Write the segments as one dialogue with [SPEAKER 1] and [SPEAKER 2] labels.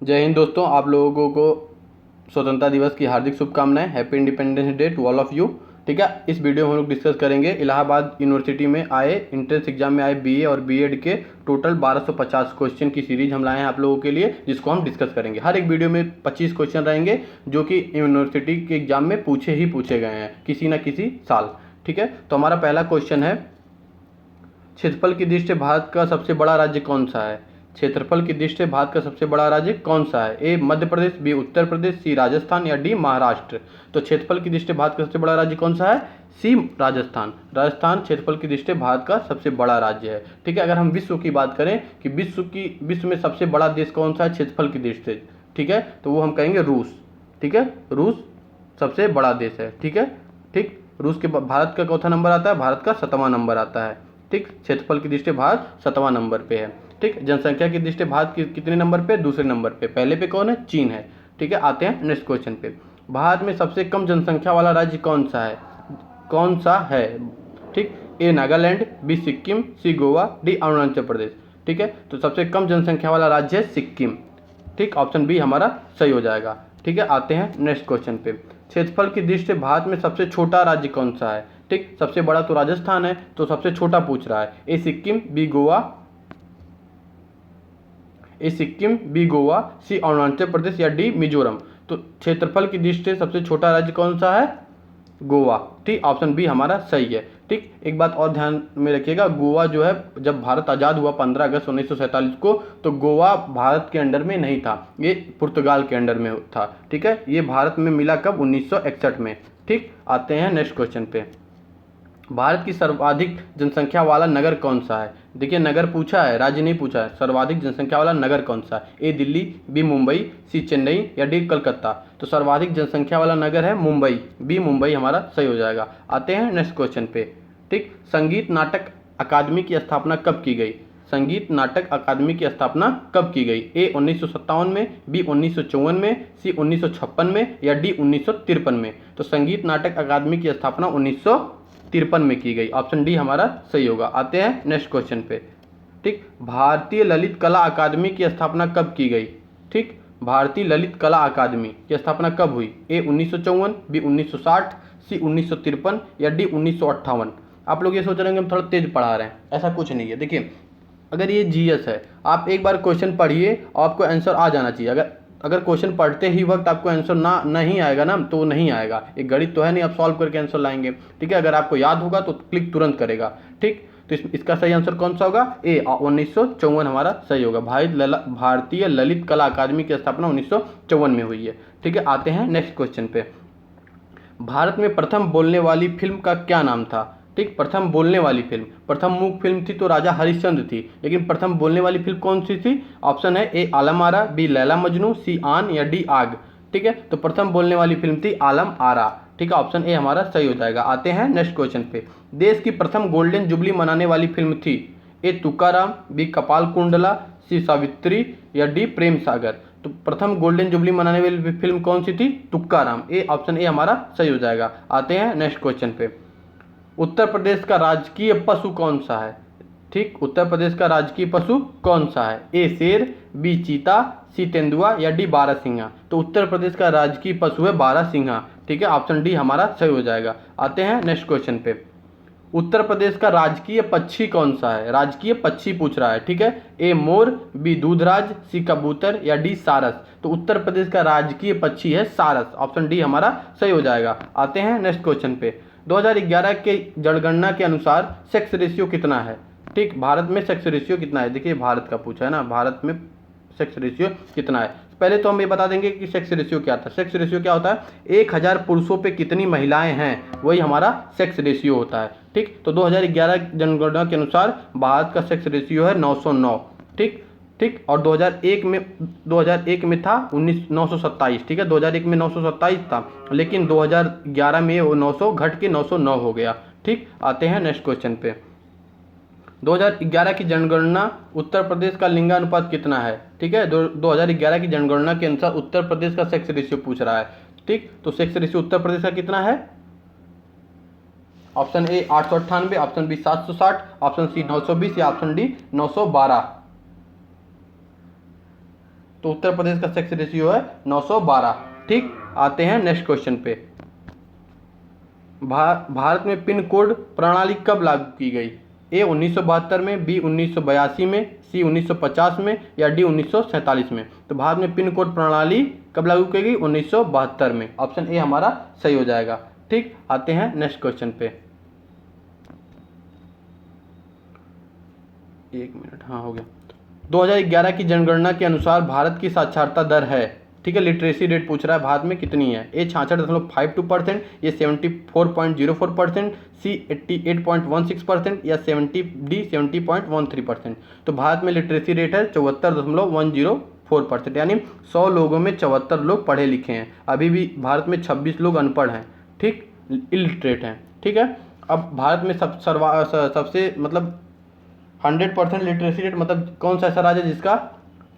[SPEAKER 1] जय हिंद दोस्तों, आप लोगों को स्वतंत्रता दिवस की हार्दिक शुभकामनाएं। Happy independence day to all of you. ठीक है, इस वीडियो में हम लोग डिस्कस करेंगे इलाहाबाद यूनिवर्सिटी में आए एंट्रेंस एग्जाम में आए बीए और बीएड के टोटल 1250 क्वेश्चन की सीरीज हम लाए हैं आप लोगों के लिए, जिसको हम डिस्कस करेंगे। हर एक वीडियो में 25 क्वेश्चन रहेंगे जो कि यूनिवर्सिटी के एग्जाम में पूछे गए हैं किसी न किसी साल। ठीक है, तो हमारा पहला क्वेश्चन है, क्षेत्रफल की दृष्टि से भारत का सबसे बड़ा राज्य कौन सा है? क्षेत्रफल की दृष्टि से भारत का सबसे बड़ा राज्य कौन सा है? ए मध्य प्रदेश, बी उत्तर प्रदेश, सी राजस्थान या डी महाराष्ट्र। तो क्षेत्रफल की दृष्टि से भारत का सबसे बड़ा राज्य कौन सा है? सी राजस्थान। राजस्थान क्षेत्रफल की दृष्टि से भारत का सबसे बड़ा राज्य है। ठीक है, अगर हम विश्व की बात करें कि विश्व में सबसे बड़ा देश कौन सा है क्षेत्रफल की दृष्टि से, ठीक है, तो वो हम कहेंगे रूस। ठीक है, रूस सबसे बड़ा देश है। ठीक है, ठीक, रूस के भारत का चौथा नंबर आता है, भारत का 7वां नंबर आता है। ठीक, क्षेत्रफल की दृष्टि से भारत 7वां नंबर पे है। ठीक, जनसंख्या की दृष्टि से भारत कितने नंबर पे? दूसरे नंबर पे। पहले पे कौन है? चीन है। ठीक है, आते हैं नेक्स्ट क्वेश्चन पे। भारत में सबसे कम जनसंख्या वाला राज्य कौन सा है? कौन सा है? ठीक, ए नागालैंड, बी सिक्किम, सी गोवा, डी अरुणाचल प्रदेश। ठीक है, तो सबसे कम जनसंख्या वाला राज्य है सिक्किम। ठीक, ऑप्शन बी हमारा सही हो जाएगा। ठीक है, आते हैं नेक्स्ट क्वेश्चन पे। क्षेत्रफल की दृष्टि से भारत में सबसे छोटा राज्य कौन सा है? ठीक, सबसे बड़ा तो राजस्थान है, तो सबसे छोटा पूछ रहा है। ए सिक्किम, बी गोवा, सी अरुणाचल प्रदेश या डी मिजोरम। तो क्षेत्रफल की दृष्टि से सबसे छोटा राज्य कौन सा है? गोवा। ठीक, ऑप्शन बी हमारा सही है। ठीक, एक बात और ध्यान में रखिएगा, गोवा जो है जब भारत आज़ाद हुआ 15 अगस्त 1947 को, तो गोवा भारत के अंडर में नहीं था, ये पुर्तगाल के अंडर में था। ठीक है, ये भारत में मिला कब? 1961 में। ठीक, आते हैं नेक्स्ट क्वेश्चन पे। भारत की सर्वाधिक जनसंख्या वाला नगर कौन सा है? देखिए, नगर पूछा है, राज्य नहीं पूछा है। सर्वाधिक जनसंख्या वाला नगर कौन सा है? ए दिल्ली, बी मुंबई, सी चेन्नई या डी कलकत्ता। तो सर्वाधिक जनसंख्या वाला नगर है मुंबई, बी मुंबई हमारा सही हो जाएगा। आते हैं नेक्स्ट क्वेश्चन पे। ठीक, संगीत नाटक अकादमी की स्थापना कब की गई? संगीत नाटक अकादमी की स्थापना कब की गई? ए 1957 में, बी 1954 में, सी 1956 में या डी 1953 में। तो संगीत नाटक अकादमी की स्थापना 1953 में की गई। ऑप्शन डी हमारा सही होगा। आते हैं नेक्स्ट क्वेश्चन पे। ठीक, भारतीय ललित कला अकादमी की स्थापना कब की गई? ठीक, भारतीय ललित कला अकादमी की स्थापना कब हुई? ए 1954, बी 1960, सी 1953 या डी 1958। आप लोग ये सोच रहे हैं कि हम थोड़ा तेज पढ़ा रहे हैं, ऐसा कुछ नहीं है। देखिए, अगर ये जीएस है, आप एक बार क्वेश्चन पढ़िए और आपको आंसर आ जाना चाहिए। अगर क्वेश्चन पढ़ते ही वक्त आपको आंसर नहीं आएगा ना, तो नहीं आएगा। एक गणित तो है नहीं आप सॉल्व करके आंसर लाएंगे। ठीक है, अगर आपको याद होगा तो क्लिक तुरंत करेगा। ठीक, तो इसका सही आंसर कौन सा होगा? ए 1954 हमारा सही होगा। भारतीय ललित कला अकादमी की स्थापना 1954 में हुई है। ठीक है, आते हैं नेक्स्ट क्वेश्चन पे। भारत में प्रथम बोलने वाली फिल्म का क्या नाम था? ठीक, प्रथम बोलने वाली फिल्म, प्रथम मूक फिल्म थी तो राजा हरिश्चंद्र थी, लेकिन प्रथम बोलने वाली फिल्म कौन सी थी? ऑप्शन है ए आलम आरा, बी लैला मजनू, सी आन या डी आग। ठीक है, तो प्रथम बोलने वाली फिल्म थी आलम आरा। ठीक है, ऑप्शन ए हमारा सही हो जाएगा। आते हैं नेक्स्ट क्वेश्चन पे। देश की प्रथम गोल्डन जुबली मनाने वाली फिल्म थी? ए तुकाराम, बी कपाल कुंडला, सी सावित्री या डी प्रेम सागर। तो प्रथम गोल्डन जुबली मनाने वाली फिल्म कौन सी थी? तुक्काराम। ए ऑप्शन ए हमारा सही हो जाएगा। आते हैं नेक्स्ट क्वेश्चन पे। उत्तर प्रदेश का राजकीय पशु कौन सा है? ठीक, उत्तर प्रदेश का राजकीय पशु कौन सा है? ए शेर, बी चीता, सी तेंदुआ या डी बारहसिंगा। तो उत्तर प्रदेश का राजकीय पशु है बारहसिंगा। ठीक है, ऑप्शन डी हमारा सही हो जाएगा। आते हैं नेक्स्ट क्वेश्चन पे। उत्तर प्रदेश का राजकीय पक्षी कौन सा है? राजकीय पक्षी पूछ रहा है। ठीक है, ए मोर, बी दूधराज, सी कबूतर या डी सारस। तो उत्तर प्रदेश का राजकीय पक्षी है सारस। ऑप्शन डी हमारा सही हो जाएगा। आते हैं नेक्स्ट क्वेश्चन पे। 2011 के जनगणना के अनुसार सेक्स रेशियो कितना है? ठीक, भारत में सेक्स रेशियो कितना है? देखिए, भारत का पूछा है ना, भारत में सेक्स रेशियो कितना है? पहले तो हम ये बता देंगे कि सेक्स रेशियो क्या था। सेक्स रेशियो क्या होता है? 1000 पुरुषों पे कितनी महिलाएं हैं, वही हमारा सेक्स रेशियो होता है। ठीक, तो 2011 जनगणना के अनुसार भारत का सेक्स रेशियो है 909। ठीक, ठीक, और 2001 में था 927। ठीक है, 2001 में 927 था, लेकिन 2011 में वो 900 घट के 909 हो गया। ठीक, आते हैं नेक्स्ट क्वेश्चन पे। 2011 की जनगणना उत्तर प्रदेश का लिंगानुपात कितना है? ठीक है, 2011 की जनगणना के अनुसार उत्तर प्रदेश का सेक्स रेशियो पूछ रहा है। ठीक, तो सेक्स रेशियो उत्तर प्रदेश का कितना है? Option A 898, option B 760, option C 920 या ऑप्शन डी 912। तो उत्तर प्रदेश का सेक्स रेशियो है 912। ठीक, आते हैं नेक्स्ट क्वेश्चन पे। भारत में पिन कोड प्रणाली कब लागू की गई? ए 1972 में, बी 1982 में, सी 1950 में या डी 1947 में? तो भारत में पिन कोड प्रणाली कब लागू की गई? 1972 में। ऑप्शन ए हमारा सही हो जाएगा। ठीक, आते हैं नेक्स्ट क्वेश्चन पे। एक मिनट, हाँ हो गया। 2011 की जनगणना के अनुसार भारत की साक्षरता दर है, ठीक है, लिटरेसी रेट पूछ रहा है भारत में कितनी है? ए 66.52%, ये 74.04%, सी 88.16% या डी 70.13%। तो भारत में लिटरेसी रेट है 74.104%, यानी 100 लोगों में 74 लोग पढ़े लिखे हैं। अभी भी भारत में 26 लोग अनपढ़ हैं, ठीक, इलिटरेट हैं। ठीक है, अब भारत में सबसे मतलब 100% लिटरेसी रेट मतलब कौन सा ऐसा राज्य है जिसका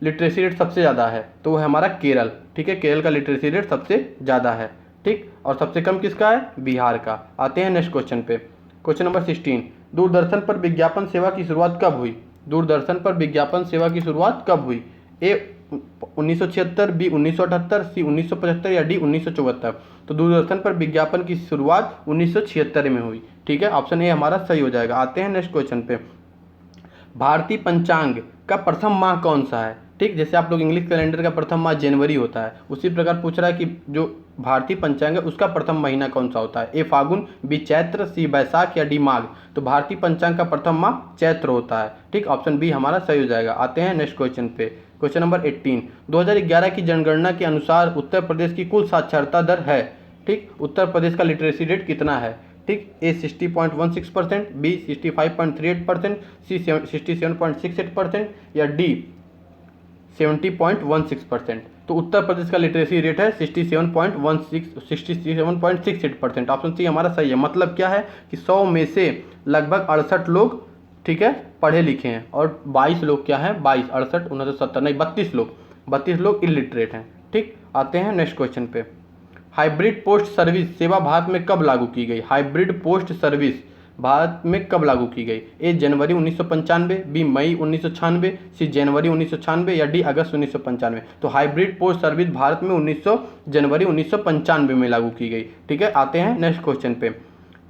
[SPEAKER 1] लिटरेसी रेट सबसे ज़्यादा है? तो वो है हमारा केरल। ठीक है, केरल का लिटरेसी रेट सबसे ज़्यादा है। ठीक, और सबसे कम किसका है? बिहार का। आते हैं नेक्स्ट क्वेश्चन पे। क्वेश्चन नंबर 16, दूरदर्शन पर विज्ञापन सेवा की शुरुआत कब हुई? दूरदर्शन पर विज्ञापन सेवा की शुरुआत कब हुई? ए 1976, बी 1978, सी 1975 या डी 1974? तो दूरदर्शन पर विज्ञापन की शुरुआत 1976 में हुई। ठीक है, ऑप्शन ए हमारा सही हो जाएगा। आते हैं नेक्स्ट क्वेश्चन पे। भारतीय पंचांग का प्रथम माह कौन सा है? ठीक, जैसे आप लोग इंग्लिश कैलेंडर का प्रथम माह जनवरी होता है, उसी प्रकार पूछ रहा है कि जो भारतीय पंचांग है उसका प्रथम महीना कौन सा होता है? ए फागुन, बी चैत्र, सी बैसाख या डी माघ? तो भारतीय पंचांग का प्रथम माह चैत्र होता है। ठीक, ऑप्शन बी हमारा सही हो जाएगा। आते हैं नेक्स्ट क्वेश्चन पे। क्वेश्चन नंबर 18, 2011 की जनगणना के अनुसार उत्तर प्रदेश की कुल साक्षरता दर है। ठीक, उत्तर प्रदेश का लिटरेसी रेट कितना है? ठीक, ए 60.16%, बी 65.38%, सी 67.68% या डी 70.16%? तो उत्तर प्रदेश का लिटरेसी रेट है 67.68%। ऑप्शन सी हमारा सही है। मतलब क्या है कि 100 में से लगभग 68 लोग, ठीक है, पढ़े लिखे हैं और 22 लोग क्या हैं? 22, 68, 69, 70 नहीं 32 लोग इलिटरेट हैं। ठीक, आते हैं नेक्स्ट क्वेश्चन पे। हाइब्रिड पोस्ट सर्विस सेवा भारत में कब लागू की गई? हाइब्रिड पोस्ट सर्विस भारत में कब लागू की गई? ए जनवरी 1995, बी मई 1996, सी जनवरी 1996 या डी अगस्त 1995? तो हाइब्रिड पोस्ट सर्विस भारत में जनवरी 1995 में लागू की गई। ठीक है, आते हैं नेक्स्ट क्वेश्चन पे।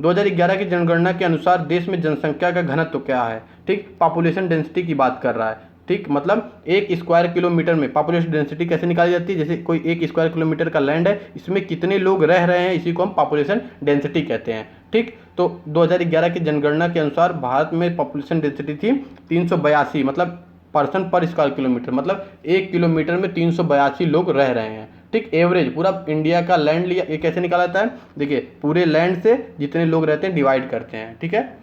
[SPEAKER 1] 2011 की जनगणना के अनुसार देश में जनसंख्या का घनत्व क्या है? ठीक, पॉपुलेशन डेंसिटी की बात कर रहा है। ठीक, मतलब 1 स्क्वायर किलोमीटर में पॉपुलेशन डेंसिटी कैसे निकाली जाती है? जैसे कोई 1 स्क्वायर किलोमीटर का लैंड है, इसमें कितने लोग रह रहे हैं, इसी को हम पॉपुलेशन डेंसिटी कहते हैं। ठीक, तो 2011 की जनगणना के अनुसार भारत में पॉपुलेशन डेंसिटी थी 382, मतलब पर्सन पर स्क्वायर किलोमीटर, मतलब 1 किलोमीटर में 382 लोग रह रहे हैं। ठीक, एवरेज पूरा इंडिया का लैंड लिया, ये कैसे निकाला जाता है? देखिए, पूरे लैंड से जितने लोग रहते हैं डिवाइड करते हैं, ठीक है,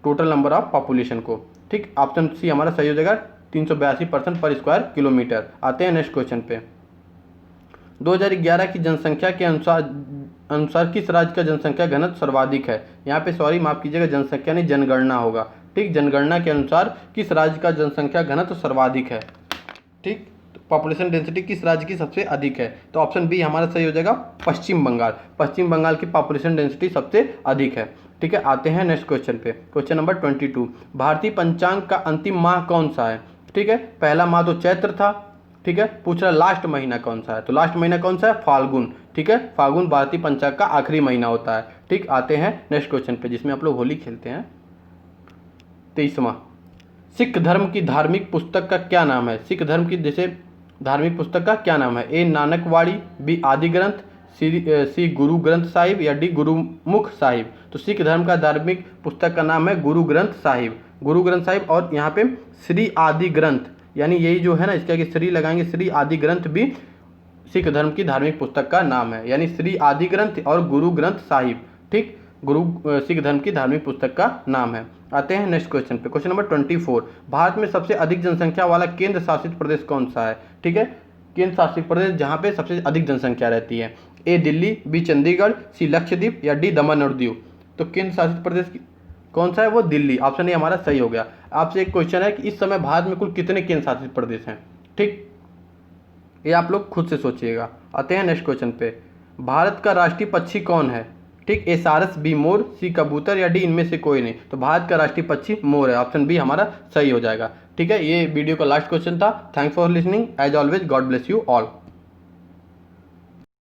[SPEAKER 1] टोटल नंबर ऑफ पॉपुलेशन को। ठीक, ऑप्शन सी हमारा सही हो जाएगा, 382 पर्सन पर स्क्वायर किलोमीटर। आते हैं नेक्स्ट क्वेश्चन पे। 2011 की जनसंख्या के अनुसार किस राज्य का जनसंख्या घनत्व सर्वाधिक है? यहाँ पे सॉरी माफ कीजिएगा, जनसंख्या नहीं जनगणना होगा। ठीक, जनगणना के अनुसार किस राज्य का जनसंख्या घनत्व सर्वाधिक है? ठीक, पॉपुलेशन डेंसिटी किस राज्य की सबसे अधिक है? तो ऑप्शन बी हमारा सही हो जाएगा, पश्चिम बंगाल। पश्चिम बंगाल की पॉपुलेशन डेंसिटी सबसे अधिक है। ठीक है, आते हैं नेक्स्ट क्वेश्चन पे। क्वेश्चन नंबर 22, भारतीय पंचांग का अंतिम माह कौन सा है? ठीक है, पहला माह तो चैत्र था। ठीक है, पूछ रहा लास्ट महीना कौन सा है? तो लास्ट महीना कौन सा है? फाल्गुन। ठीक है, फाल्गुन भारतीय पंचांग का आखिरी महीना होता है। ठीक, आते हैं नेक्स्ट क्वेश्चन पे जिसमें आप लोग होली खेलते हैं। 23वां, सिख धर्म की धार्मिक पुस्तक का क्या नाम है? सिख धर्म की जैसे धार्मिक पुस्तक का क्या नाम है? ए नानकवाड़ी, बी आदि ग्रंथ, सी गुरु ग्रंथ साहिब या डी गुरुमुख साहिब? तो सिख धर्म का धार्मिक पुस्तक का नाम है गुरु ग्रंथ साहिब। गुरु ग्रंथ साहिब, और यहाँ पे श्री आदि ग्रंथ, यानी यही जो है ना, इसके आगे श्री लगाएंगे, श्री आदि ग्रंथ भी सिख धर्म की धार्मिक पुस्तक का नाम है, यानी श्री आदि ग्रंथ और गुरु ग्रंथ साहिब। ठीक, सिख धर्म की धार्मिक पुस्तक का नाम है। आते हैं नेक्स्ट क्वेश्चन पे। क्वेश्चन नंबर 24, भारत में सबसे अधिक जनसंख्या वाला केंद्र शासित प्रदेश कौन सा है? ठीक है, केंद्र शासित प्रदेश जहाँ पे सबसे अधिक जनसंख्या रहती है। ए दिल्ली, बी चंडीगढ़, सी लक्षद्वीप या डी दमन और दीव? तो केंद्र शासित प्रदेश कौन सा है? वो दिल्ली। ऑप्शन ए हमारा सही हो गया। आपसे एक क्वेश्चन है कि इस समय भारत में कुल कितने केंद्र शासित प्रदेश हैं? ठीक, ये आप लोग खुद से सोचिएगा। आते हैं नेक्स्ट क्वेश्चन पे। भारत का राष्ट्रीय पक्षी कौन है? ठीक, ए सारस, बी मोर, सी कबूतर या डी इनमें से कोई नहीं। तो भारत का राष्ट्रीय पक्षी मोर है, ऑप्शन बी हमारा सही हो जाएगा। ठीक है, ये वीडियो का लास्ट क्वेश्चन था। Thanks for listening, as always God bless you all.